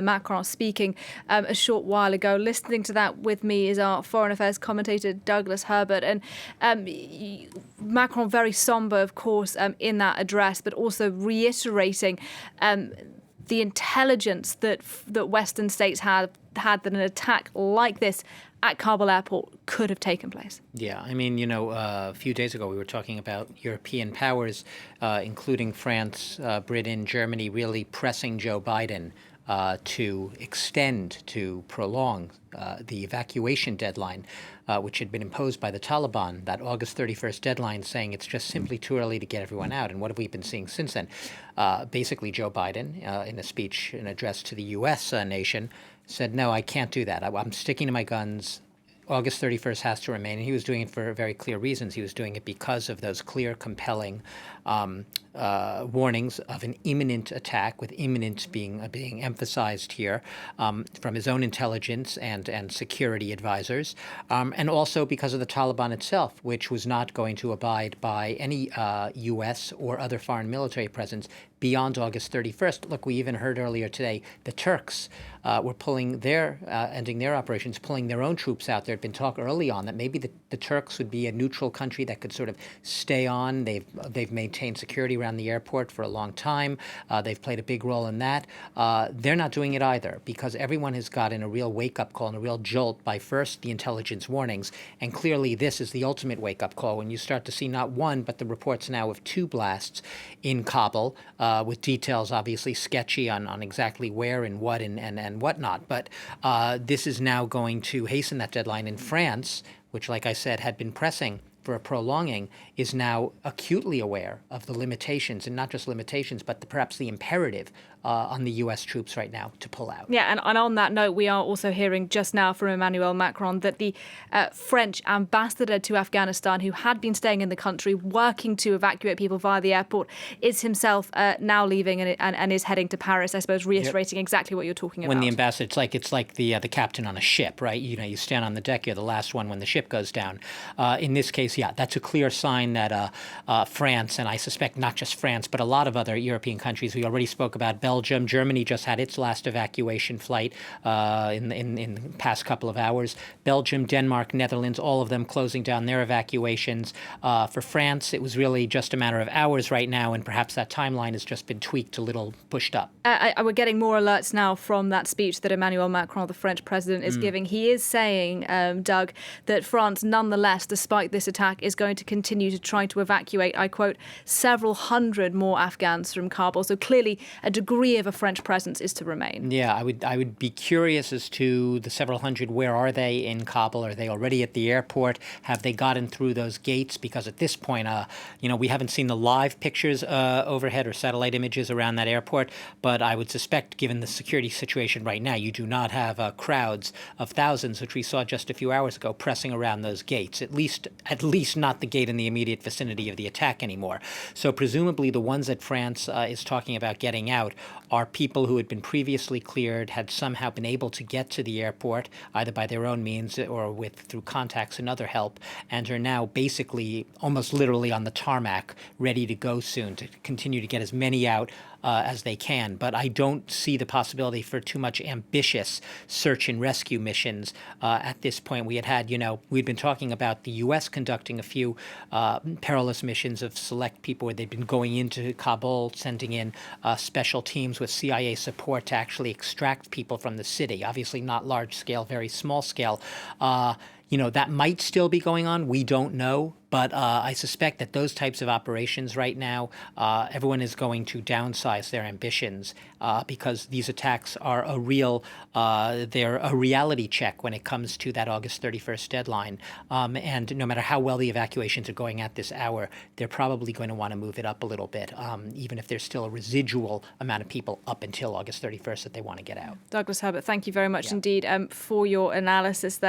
Macron speaking a short while ago. Listening to that with me is our foreign affairs commentator, Douglas Herbert. And Macron very somber, of course, in that address, but also reiterating the intelligence that Western states had that an attack like this at Kabul airport could have taken place. Yeah, I mean, a few days ago we were talking about European powers, including France, Britain, Germany, really pressing Joe Biden to prolong the evacuation deadline, which had been imposed by the Taliban, that August 31st deadline, saying it's just simply too early to get everyone out. And what have we been seeing since then? Basically, Joe Biden, in a speech, an address to the U.S. Nation, said, no, I can't do that. I'm sticking to my guns. August 31st has to remain. And he was doing it for very clear reasons. He was doing it because of those clear, compelling warnings of an imminent attack, with imminent being emphasized here from his own intelligence and security advisors, and also because of the Taliban itself, which was not going to abide by any U.S. or other foreign military presence beyond August 31st. Look, we even heard earlier today the Turks were pulling ending their operations, pulling their own troops out. There had been talk early on that maybe the Turks would be a neutral country that could sort of stay on. They've maintained security around the airport for a long time. They've played a big role in that. They're not doing it either, because everyone has gotten a real wake-up call and a real jolt by first the intelligence warnings. And clearly this is the ultimate wake-up call when you start to see not one, but the reports now of 2 blasts in Kabul, with details obviously sketchy on exactly where and what and whatnot. But this is now going to hasten that deadline. In France, which, like I said, had been pressing for a prolonging, is now acutely aware of the limitations, and not just limitations, but perhaps the imperative on the U.S. troops right now to pull out. Yeah, and on that note, we are also hearing just now from Emmanuel Macron that the French ambassador to Afghanistan, who had been staying in the country working to evacuate people via the airport, is himself now leaving and is heading to Paris, I suppose, reiterating exactly what you're talking about. When the ambassador, it's like the captain on a ship, right? You stand on the deck, you're the last one when the ship goes down. In this case, yeah, that's a clear sign that France, and I suspect not just France, but a lot of other European countries, we already spoke about Belgium. Germany just had its last evacuation flight in the past couple of hours. Belgium, Denmark, Netherlands, all of them closing down their evacuations. For France, it was really just a matter of hours right now, and perhaps that timeline has just been tweaked a little, pushed up. We're getting more alerts now from that speech that Emmanuel Macron, the French president, is giving. He is saying, Doug, that France, nonetheless, despite this attack, is going to continue to try to evacuate, I quote, several hundred more Afghans from Kabul. So clearly a degree of a French presence is to remain. Yeah, I would be curious as to the several hundred. Where are they in Kabul? Are they already at the airport? Have they gotten through those gates? Because at this point, we haven't seen the live pictures overhead or satellite images around that airport. But I would suspect, given the security situation right now, you do not have crowds of thousands, which we saw just a few hours ago, pressing around those gates. At least not the gate in the immediate vicinity of the attack anymore. So presumably the ones that France is talking about getting out are people who had been previously cleared, had somehow been able to get to the airport, either by their own means or through contacts and other help, and are now basically almost literally on the tarmac, ready to go soon to continue to get as many out as they can. But I don't see the possibility for too much ambitious search and rescue missions at this point. We'd been talking about the U.S. conducting a few perilous missions of select people where they'd been going into Kabul, sending in special teams with CIA support to actually extract people from the city. Obviously not large scale, very small scale. That might still be going on. We don't know. But I suspect that those types of operations right now, everyone is going to downsize their ambitions because these attacks are they're a reality check when it comes to that August 31st deadline. And no matter how well the evacuations are going at this hour, they're probably going to want to move it up a little bit, even if there's still a residual amount of people up until August 31st that they want to get out. Douglas Herbert, thank you very much indeed for your analysis there.